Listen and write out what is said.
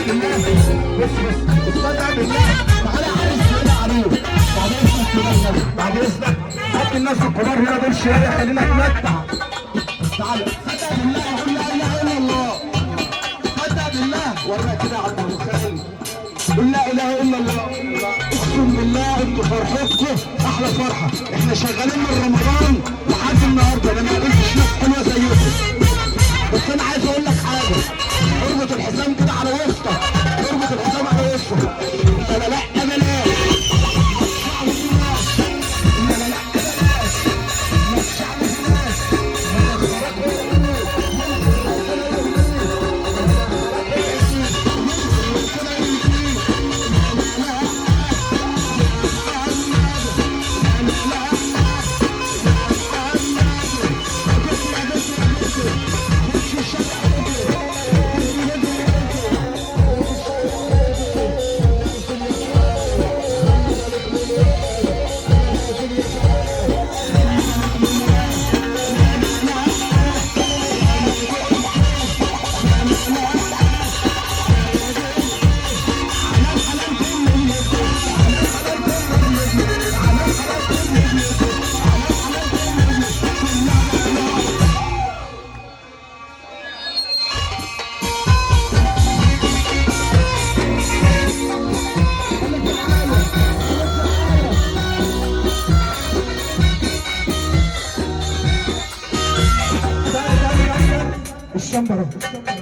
بالله. بص استنى بالله. تعالى يا عريس هنا عروس. بعد اذنك كده الناس، بعد اذنك هات الناس الكبار هنا دول شويه خلينا نتمتع. تعالى صدق بالله قول لا اله الا الله. صدق بالله ورا كده يا عبد المخيل. قول لا اله الا الله. اقسم بالله انتوا فرحتكم احلى فرحه. احنا شغالين من رمضان لحد النهارده انا ما قابلتش ناس حلوه زيكم. بس انا عايز اقول لك حاجه. اربط الحزام كده على وسطك. اربط الحزام على وسطك. انا لا بلاش. الشمبرة